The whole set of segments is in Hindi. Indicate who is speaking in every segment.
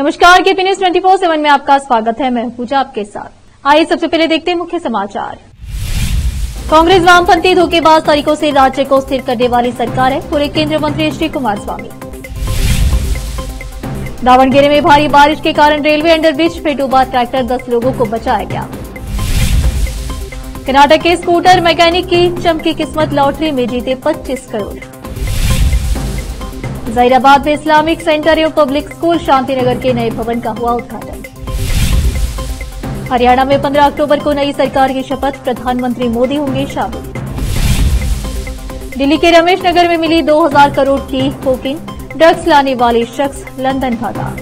Speaker 1: नमस्कार, केपी न्यूज 24/7 में आपका स्वागत है। मैं पूजा आपके साथ। आइए सबसे पहले देखते हैं मुख्य समाचार। कांग्रेस वामपंथी धोखेबाज तरीकों से राज्य को स्थिर करने वाली सरकार है, पूरे केंद्रीय मंत्री एच डी कुमारस्वामी। दावणगेरे में भारी बारिश के कारण रेलवे अंडरब्रिज में डूबा ट्रैक्टर, 10 लोगों को बचाया गया। कर्नाटक के स्कूटर मैकेनिक की चमकी किस्मत, लॉटरी में जीते 25 करोड़। जहीराबाद में इस्लामिक सेंटर एवं पब्लिक स्कूल शांतिनगर के नए भवन का हुआ उद्घाटन। हरियाणा में 15 अक्टूबर को नई सरकार की शपथ, प्रधानमंत्री मोदी होंगे शामिल। दिल्ली के रमेश नगर में मिली 2000 करोड़ की कोकीन, ड्रग्स लाने वाले शख्स लंदन भागा।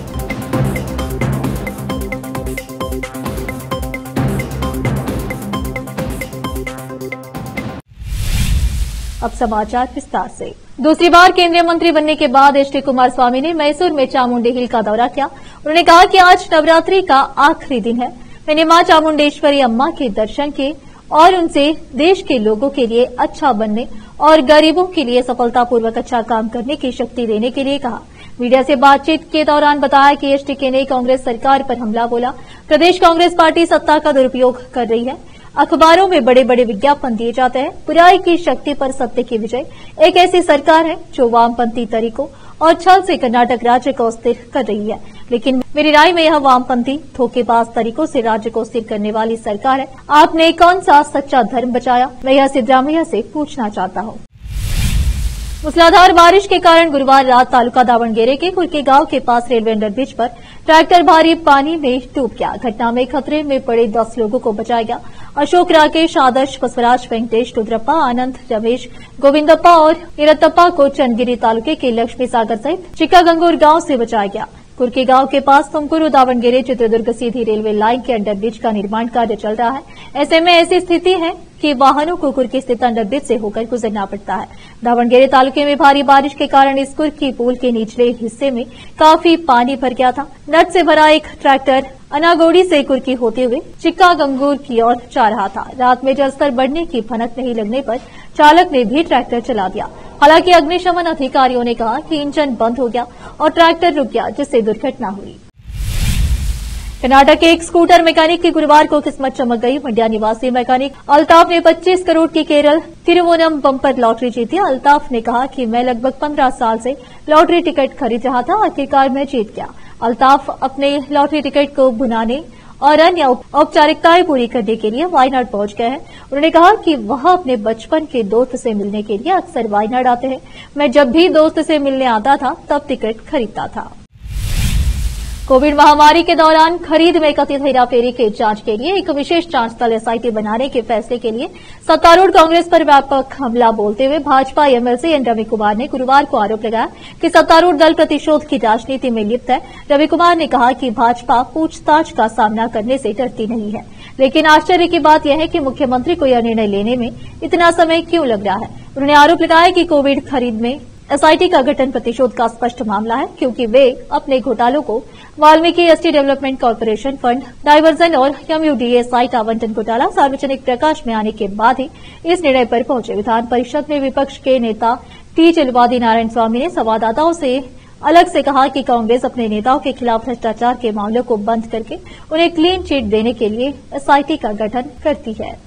Speaker 1: अब समाचार विस्तार से। दूसरी बार केंद्रीय मंत्री बनने के बाद एच डी कुमारस्वामी ने मैसूर में चामुंडी हिल का दौरा किया। उन्होंने कहा कि आज नवरात्रि का आखिरी दिन है। मैंने मां चामुंडेश्वरी अम्मा के दर्शन किए और उनसे देश के लोगों के लिए अच्छा बनने और गरीबों के लिए सफलतापूर्वक अच्छा काम करने की शक्ति देने के लिए कहा। मीडिया से बातचीत के दौरान बताया कि एचडीके ने कांग्रेस सरकार पर हमला बोला। प्रदेश कांग्रेस पार्टी सत्ता का दुरुपयोग कर रही है। अखबारों में बड़े बड़े विज्ञापन दिए जाते हैं। बुराई की शक्ति पर सत्य की विजय। एक ऐसी सरकार है जो वामपंथी तरीकों और छल से कर्नाटक राज्य को स्थिर कर रही है, लेकिन मेरी राय में यह वामपंथी धोखेबाज तरीकों से राज्य को स्थिर करने वाली सरकार है। आपने कौन सा सच्चा धर्म बचाया? मैं यह सिद्धरामैया से पूछना चाहता हूं। मूसलाधार बारिश के कारण गुरुवार रात तालुका दावणगेरे के कुरके गांव के पास रेलवे अंडरब्रिज पर ट्रैक्टर भारी पानी में डूब गया। घटना में खतरे में पड़े 10 लोगों को बचाया गया। अशोक, राकेश, आदर्श, बसवराज, वेंकटेश, रुद्रप्पा, आनंद, रमेश, गोविंदप्पा और इरत्तप्पा को चंदगिरी तालुके के लक्ष्मी सागर सहित चिक्कागंगूर गांव से बचाया गया। कुरके गांव के पास तुमकुरू दावणगेरे चित्रदुर्ग सीधी रेलवे लाइन के अंडरब्रिज का निर्माण कार्य चल रहा है। ऐसे में ऐसी स्थिति है कि वाहनों को कुरकी स्थित अंडरब्रिज से होकर गुजरना पड़ता है। दावणगेरे तालुके में भारी बारिश के कारण इस कुरकी पुल के निचले हिस्से में काफी पानी भर गया था। नट से भरा एक ट्रैक्टर अनागोड़ी से कुरकी होते हुए चिक्कागंगूर की ओर जा रहा था। रात में जलस्तर बढ़ने की भनक नहीं लगने पर चालक ने भी ट्रैक्टर चला दिया। हालांकि अग्निशमन अधिकारियों ने कहा कि इंजन बंद हो गया और ट्रैक्टर रुक गया, जिससे दुर्घटना हुई। कर्नाटक के एक स्कूटर मैकेनिक की गुरुवार को किस्मत चमक गई। मंड्या निवासी मैकेनिक अल्ताफ ने 25 करोड़ की केरल तिरुवोनम बम्पर लॉटरी जीती। अल्ताफ ने कहा कि मैं लगभग 15 साल से लॉटरी टिकट खरीद रहा था, आखिरकार मैं जीत गया। अल्ताफ अपने लॉटरी टिकट को भुनाने और अन्य औपचारिकताएं पूरी करने के लिए वायनाड पहुंच गए हैं। उन्होंने कहा कि वह अपने बचपन के दोस्त से मिलने के लिए अक्सर वायनाड आते हैं। मैं जब भी दोस्त से मिलने आता था तब टिकट खरीदता था। कोविड महामारी के दौरान खरीद में कथित हेराफेरी की जांच के लिए एक विशेष जांच दल एसआईटी बनाने के फैसले के लिए सत्तारूढ़ कांग्रेस पर व्यापक हमला बोलते हुए भाजपा एमएलसी एन रवि कुमार ने गुरुवार को आरोप लगाया कि सत्तारूढ़ दल प्रतिशोध की राजनीति में लिप्त है। रवि कुमार ने कहा कि भाजपा पूछताछ का सामना करने से डरती नहीं है, लेकिन आश्चर्य की बात यह है कि मुख्यमंत्री को यह निर्णय लेने में इतना समय क्यों लग रहा है। उन्होंने आरोप लगाया कि कोविड खरीद में एसआईटी का गठन प्रतिशोध का स्पष्ट मामला है, क्योंकि वे अपने घोटालों को Valmiki ST development corporation fund diversion और एमयूडीए साइट आवंटन घोटाला सार्वजनिक प्रकाश में आने के बाद ही इस निर्णय पर पहुंचे। विधान परिषद में विपक्ष के नेता टी चलवादी नारायण स्वामी ने संवाददाताओं से अलग से कहा कि कांग्रेस अपने नेताओं के खिलाफ भ्रष्टाचार के मामलों को बंद करके उन्हें क्लीन चिट देने के लिए एसआईटी का गठन करती है।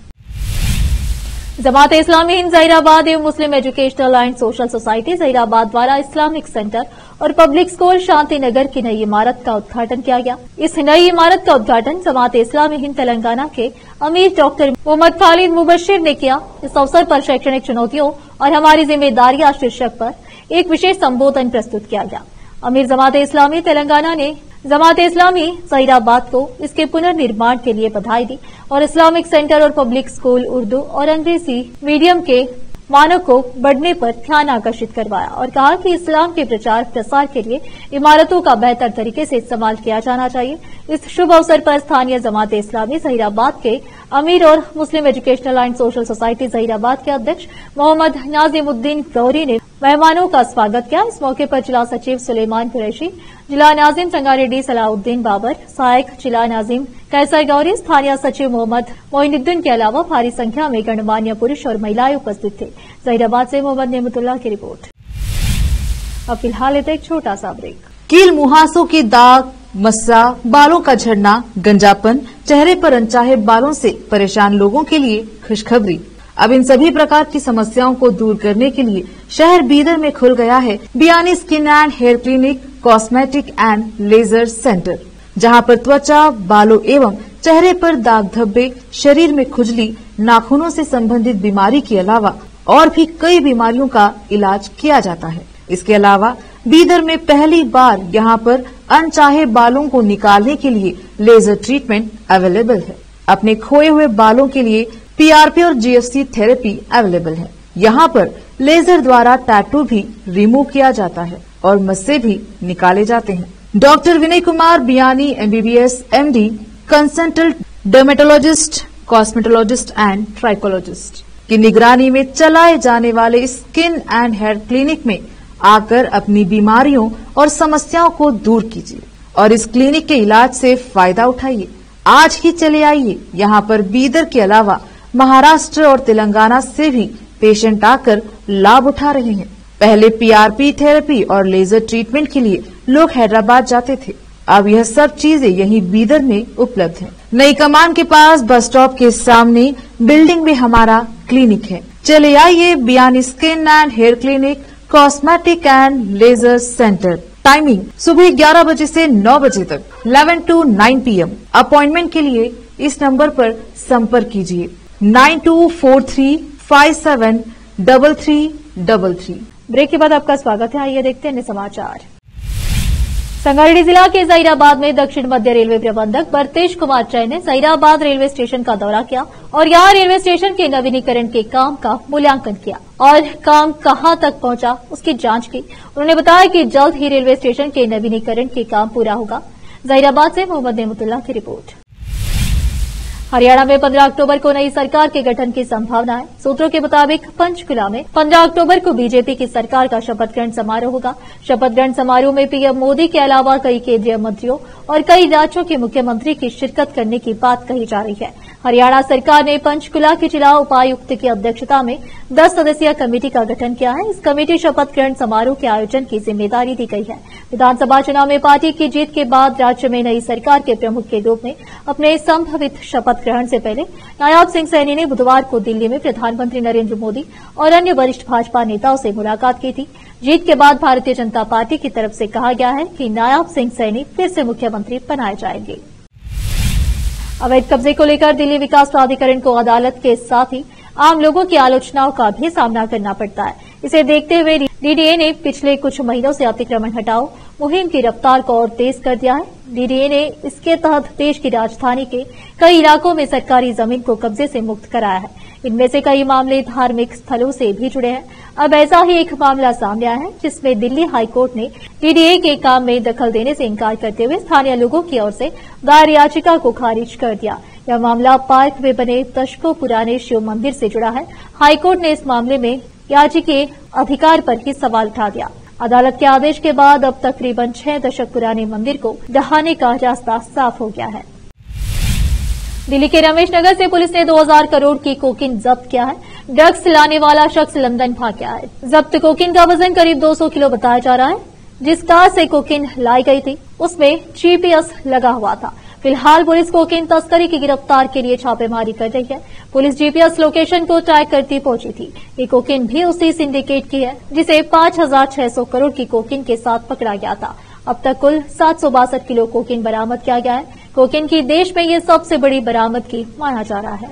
Speaker 1: जमात इस्लामी हिंद जहीराबाद एवं Muslim educational and social society Zaheerabad द्वारा इस्लामिक सेंटर और पब्लिक स्कूल शांतिनगर की नई इमारत का उद्घाटन किया गया। इस नई इमारत का उद्घाटन जमात इस्लामी हिंद तेलंगाना के अमीर डॉक्टर मोहम्मद खालिद मुबशिर ने किया। इस अवसर पर शैक्षणिक चुनौतियों और हमारी जिम्मेदारियां शीर्षक पर एक विशेष संबोधन प्रस्तुत किया गया। अमीर जमात इस्लामी तेलंगाना ने जमात इस्लामी जहीराबाद को इसके पुनर्निर्माण के लिए बधाई दी और इस्लामिक सेंटर और पब्लिक स्कूल उर्दू और अंग्रेजी मीडियम के मानक को बढ़ने पर ध्यान आकर्षित करवाया और कहा कि इस्लाम के प्रचार प्रसार के लिए इमारतों का बेहतर तरीके से इस्तेमाल किया जाना चाहिए। इस शुभ अवसर पर स्थानीय जमात इस्लामी जहीराबाद के अमीर और Muslim educational and social society Zaheerabad के अध्यक्ष मोहम्मद नाजिमुद्दीन गौरी ने मेहमानों का स्वागत किया। इस मौके पर जिला सचिव सुलेमान कुरैशी, जिला नाजिम संगारेड्डी सलाउद्दीन बाबर, सहायक जिला नाजिम कैसर गौरी, स्थानीय सचिव मोहम्मद मोइनुद्दीन के अलावा भारी संख्या में गणमान्य पुरुष और महिलाएं उपस्थित थे। जहीराबाद से मोहम्मद नेमतुल्लाह की रिपोर्ट। अब फिलहाल लेते एक छोटा सा ब्रेक।
Speaker 2: कील मुहासों के दाग, मस्सा, बालों का झड़ना, गंजापन, चेहरे पर अनचाहे बालों से परेशान लोगों के लिए खुशखबरी। अब इन सभी प्रकार की समस्याओं को दूर करने के लिए शहर बीदर में खुल गया है Biyani skin and hair clinic, cosmetic and laser centre, जहां पर त्वचा, बालों एवं चेहरे पर दाग धब्बे, शरीर में खुजली, नाखूनों से संबंधित बीमारी के अलावा और भी कई बीमारियों का इलाज किया जाता है। इसके अलावा बीदर में पहली बार यहां पर अनचाहे बालों को निकालने के लिए लेजर ट्रीटमेंट अवेलेबल है। अपने खोए हुए बालों के लिए पीआरपी और जीएफसी थेरेपी अवेलेबल है। यहाँ पर लेजर द्वारा टैटू भी रिमूव किया जाता है और मस्से भी निकाले जाते हैं। Doctor Vinay Kumar Biyani MBBS MD, consultant dermatologist, cosmetologist and trichologist की निगरानी में चलाए जाने वाले स्किन एंड हेयर क्लिनिक में आकर अपनी बीमारियों और समस्याओं को दूर कीजिए और इस क्लिनिक के इलाज से फायदा उठाइए। आज ही चले आइए। यहाँ पर बीदर के अलावा महाराष्ट्र और तेलंगाना से भी पेशेंट आकर लाभ उठा रहे हैं। पहले पीआरपी थेरेपी और लेजर ट्रीटमेंट के लिए लोग हैदराबाद जाते थे। अब यह सब चीजें यहीं बीदर में उपलब्ध है। नई कमान के पास बस स्टॉप के सामने बिल्डिंग में हमारा क्लिनिक है। चले आइए Biyani skin and hair clinic, cosmetic and laser centre. Timing सुबह 11 बजे से 9 बजे तक, 11 to 9 PM। अपॉइंटमेंट के लिए इस नंबर पर संपर्क कीजिए 9243573333।
Speaker 1: ब्रेक के बाद आपका स्वागत है। आइए देखते हैं अन्य समाचार। संगारेड्डी जिला के जहीराबाद में दक्षिण मध्य रेलवे प्रबंधक बरतेश कुमार जैन ने जहीराबाद रेलवे स्टेशन का दौरा किया और यहां रेलवे स्टेशन के नवीनीकरण के काम का मूल्यांकन किया और काम कहां तक पहुंचा उसकी जांच की। उन्होंने बताया कि जल्द ही रेलवे स्टेशन के नवीनीकरण के काम पूरा होगा। जहीराबाद से मोहम्मद नेमतुल्लाह की रिपोर्ट। हरियाणा में 15 अक्टूबर को नई सरकार के गठन की संभावना है। सूत्रों के मुताबिक पंचकुला में 15 अक्टूबर को बीजेपी की सरकार का शपथ ग्रहण समारोह होगा। शपथ ग्रहण समारोह में पीएम मोदी के अलावा कई केंद्रीय मंत्रियों और कई राज्यों के मुख्यमंत्री की शिरकत करने की बात कही जा रही है। हरियाणा सरकार ने पंचकुला के जिला उपायुक्त की अध्यक्षता में 10 सदस्यीय कमेटी का गठन किया है। इस कमेटी शपथ ग्रहण समारोह के आयोजन की जिम्मेदारी दी गई है। विधानसभा चुनाव में पार्टी की जीत के बाद राज्य में नई सरकार के प्रमुख के रूप में अपने संभावित शपथ ग्रहण से पहले नायब सिंह सैनी ने बुधवार को दिल्ली में प्रधानमंत्री नरेंद्र मोदी और अन्य वरिष्ठ भाजपा नेताओं से मुलाकात की थी। जीत के बाद भारतीय जनता पार्टी की तरफ से कहा गया है कि नायब सिंह सैनी फिर से मुख्यमंत्री बनाए जाएंगे। अवैध कब्जे को लेकर दिल्ली विकास प्राधिकरण को अदालत के साथ ही आम लोगों की आलोचनाओं का भी सामना करना पड़ता है। इसे देखते हुए डीडीए ने पिछले कुछ महीनों से अतिक्रमण हटाओ मुहिम की रफ्तार को और तेज कर दिया है। डीडीए ने इसके तहत देश की राजधानी के कई इलाकों में सरकारी जमीन को कब्जे से मुक्त कराया है। इनमें से कई मामले धार्मिक स्थलों से भी जुड़े हैं। अब ऐसा ही एक मामला सामने आया है जिसमें दिल्ली हाईकोर्ट ने डीडीए के काम में दखल देने से इंकार करते हुए स्थानीय लोगों की ओर से दायर याचिका को खारिज कर दिया। यह मामला पार्क में बने दशकों पुराने शिव मंदिर से जुड़ा है। हाईकोर्ट ने इस मामले में याची के अधिकार पर ही सवाल उठा दिया। अदालत के आदेश के बाद अब तकरीबन 6 दशक पुराने मंदिर को ढहाने का रास्ता साफ हो गया है। दिल्ली के रमेश नगर से पुलिस ने 2000 करोड़ की कोकीन जब्त किया है। ड्रग्स लाने वाला शख्स लंदन भाग गया है। जब्त कोकीन का वजन करीब 200 किलो बताया जा रहा है। जिस कार से कोकीन लाई गई थी उसमें जीपीएस लगा हुआ था। फिलहाल पुलिस कोकीन तस्करी की गिरफ्तार के लिए छापेमारी कर रही है। पुलिस जीपीएस लोकेशन को ट्रैक करती पहुंची थी। ये कोकीन भी उसी सिंडिकेट की है जिसे 5600 करोड़ की कोकीन के साथ पकड़ा गया था। अब तक कुल 762 किलो कोकीन बरामद किया गया है। कोकीन की देश में ये सबसे बड़ी बरामदगी माना जा रहा है।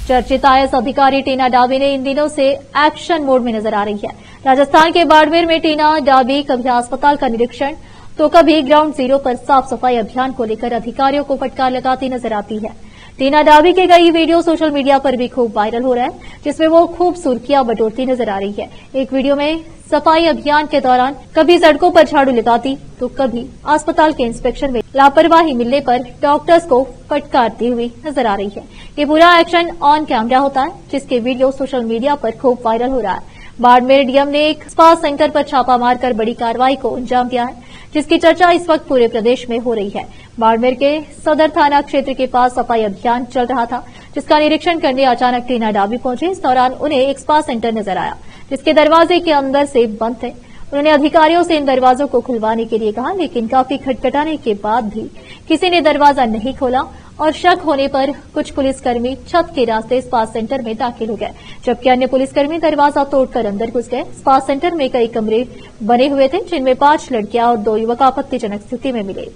Speaker 1: चर्चित आईएएस अधिकारी टीना डाबी ने इन दिनों से एक्शन मोड में नजर आ रही है। राजस्थान के बाड़मेर में टीना डाबी कभी अस्पताल का निरीक्षण तो कभी ग्राउंड जीरो पर साफ सफाई अभियान को लेकर अधिकारियों को फटकार लगाती नजर आती है। टीना डाबी के कई वीडियो सोशल मीडिया पर भी खूब वायरल हो रहा है जिसमें वो खूब सुर्खियां बटोरती नजर आ रही है। एक वीडियो में सफाई अभियान के दौरान कभी सड़कों पर झाड़ू लगाती तो कभी अस्पताल के इंस्पेक्शन में लापरवाही मिलने पर डॉक्टर्स को फटकारती हुई नजर आ रही है। ये पूरा एक्शन ऑन कैमरा होता है जिसके वीडियो सोशल मीडिया पर खूब वायरल हो रहा है। बाड़मेर डीएम ने एक स्पा सेंटर पर छापा मारकर बड़ी कार्रवाई को अंजाम दिया है जिसकी चर्चा इस वक्त पूरे प्रदेश में हो रही है। बाड़मेर के सदर थाना क्षेत्र के पास सफाई अभियान चल रहा था जिसका निरीक्षण करने अचानक टीना डाबी पहुंचे। इस दौरान उन्हें एक स्पा सेंटर नजर आया जिसके दरवाजे के अंदर से बंद थे। उन्होंने अधिकारियों से इन दरवाजों को खुलवाने के लिए कहा, लेकिन काफी खटखटाने के बाद भी किसी ने दरवाजा नहीं खोला और शक होने पर कुछ पुलिसकर्मी छत के रास्ते स्पा सेंटर में दाखिल हो गए, जबकि अन्य पुलिसकर्मी दरवाजा तोड़कर अंदर घुस गए। स्पा सेंटर में कई कमरे बने हुए थे, जिनमें 5 लड़कियां और 2 युवक आपत्तिजनक स्थिति में मिले।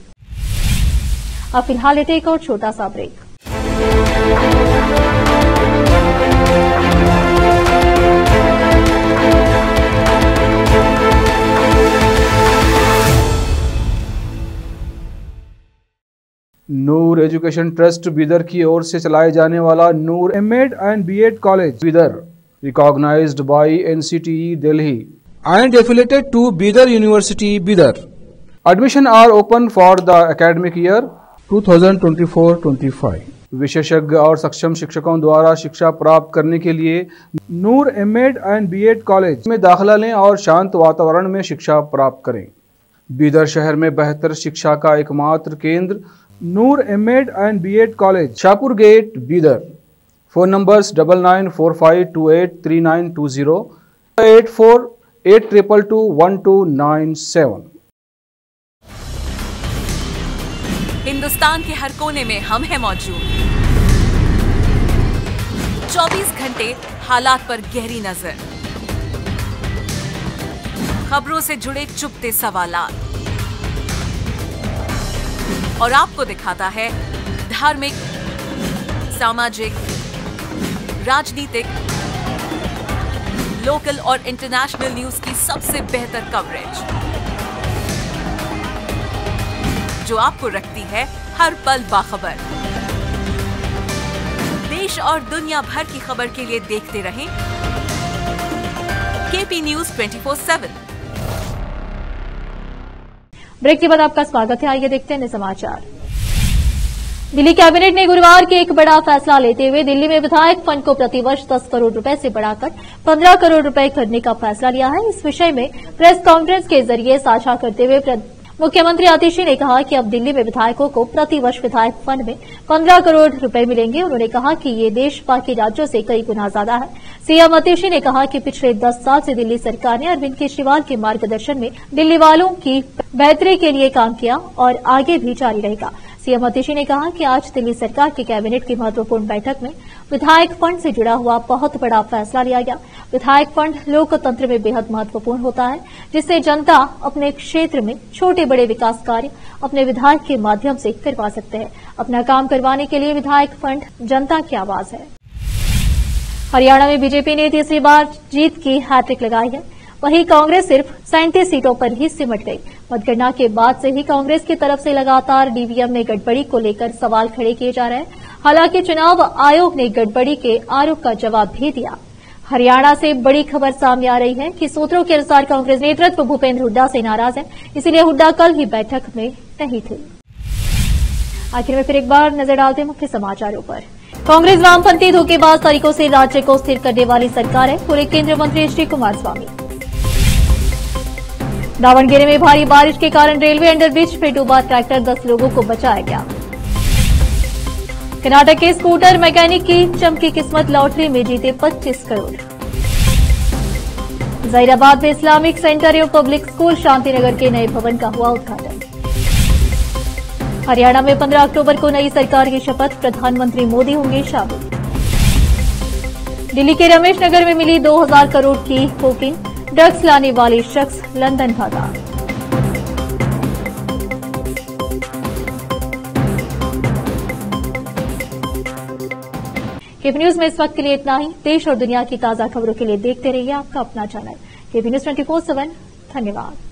Speaker 1: अब फिलहाल एक और छोटा सा break.
Speaker 3: Noor education trust Bidar की ओर से चलाए जाने वाला Noor MEd and BEd college Bidar, recognised by NCTE Delhi and affiliated to Bidar university Bidar. Admission are open for the academic year 2024-25। विशेषज्ञ और सक्षम शिक्षकों द्वारा शिक्षा प्राप्त करने के लिए नूर एमएड एंड बीएड कॉलेज में दाखिला लें और शांत वातावरण में शिक्षा प्राप्त करें। बीदर शहर में बेहतर शिक्षा का एकमात्र केंद्र Noor MEd and BEd college, Shahpur gate, Bidar. Phone numbers 9945283920, 8482221297।
Speaker 4: Hindustan के हर कोने में हम हैं मौजूद। 24 घंटे हालात पर गहरी नजर, खबरों से जुड़े चुपते सवालात, और आपको दिखाता है धार्मिक, सामाजिक, राजनीतिक, लोकल और इंटरनेशनल न्यूज की सबसे बेहतर कवरेज, जो आपको रखती है हर पल बाखबर। देश और दुनिया भर की खबर के लिए देखते रहें केपी न्यूज 24/7।
Speaker 1: ब्रेक के बाद आपका स्वागत है। आइए देखते हैं समाचार। दिल्ली कैबिनेट ने गुरुवार के एक बड़ा फैसला लेते हुए दिल्ली में विधायक फंड को प्रतिवर्ष 10 करोड़ रुपए से बढ़ाकर 15 करोड़ रुपए करने का फैसला लिया है। इस विषय में प्रेस कॉन्फ्रेंस के जरिए साझा करते हुए मुख्यमंत्री आतिशी ने कहा कि अब दिल्ली में विधायकों को प्रतिवर्ष विधायक फंड में 15 करोड़ रुपए मिलेंगे। उन्होंने कहा कि ये देश बाकी राज्यों से कई गुना ज्यादा है। सीएम आतिशी ने कहा कि पिछले 10 साल से दिल्ली सरकार ने अरविंद केजरीवाल के मार्गदर्शन में दिल्ली वालों की बेहतरी के लिए काम किया और आगे भी जारी रहेगा। सीएम आतिशी ने कहा कि आज दिल्ली सरकार की कैबिनेट की महत्वपूर्ण बैठक में विधायक फंड से जुड़ा हुआ बहुत बड़ा फैसला लिया गया। विधायक फंड लोकतंत्र में बेहद महत्वपूर्ण होता है, जिससे जनता अपने क्षेत्र में छोटे बड़े विकास कार्य अपने विधायक के माध्यम से करवा सकते हैं। अपना काम करवाने के लिए विधायक फंड जनता की आवाज है। हरियाणा में बीजेपी ने तीसरी बार जीत की हैट्रिक लगाई है। वहीं कांग्रेस सिर्फ 37 सीटों पर ही सिमट गई। मतगणना के बाद से ही कांग्रेस की तरफ से लगातार डीवीएम में गड़बड़ी को लेकर सवाल खड़े किए जा रहे हैं। हालांकि चुनाव आयोग ने गड़बड़ी के आरोप का जवाब भी दिया। हरियाणा से बड़ी खबर सामने आ रही है कि सूत्रों के अनुसार कांग्रेस नेतृत्व भूपेंद्र हुड्डा से नाराज है, इसीलिए हुड्डा कल ही बैठक में नहीं थे। आखिर में फिर एक बार नजर डालते हैं मुख्य समाचारों पर। कांग्रेस वामपंथी धोखेबाज तरीकों से राज्य को स्थिर करने वाली सरकार है, पूर्व केंद्रीय मंत्री एच डी कुमारस्वामी। दावणगेरे में भारी बारिश के कारण रेलवे अंडरब्रिज में डूबा ट्रैक्टर, 10 लोगों को बचाया गया। कर्नाटक के स्कूटर मैकेनिक की चमकी किस्मत, लॉटरी में जीते 25 करोड़। जहीराबाद में इस्लामिक सेंटर एवं पब्लिक स्कूल शांतिनगर के नए भवन का हुआ उद्घाटन। हरियाणा में 15 अक्टूबर को नई सरकार की शपथ, प्रधानमंत्री मोदी होंगे शामिल। दिल्ली के रमेश नगर में मिली 2000 करोड़ की कोकीन, ड्रग्स लाने वाले शख्स लंदन भागा। केपी न्यूज में इस वक्त के लिए इतना ही। देश और दुनिया की ताजा खबरों के लिए देखते रहिए आपका अपना चैनल केपी न्यूज 24/7। धन्यवाद।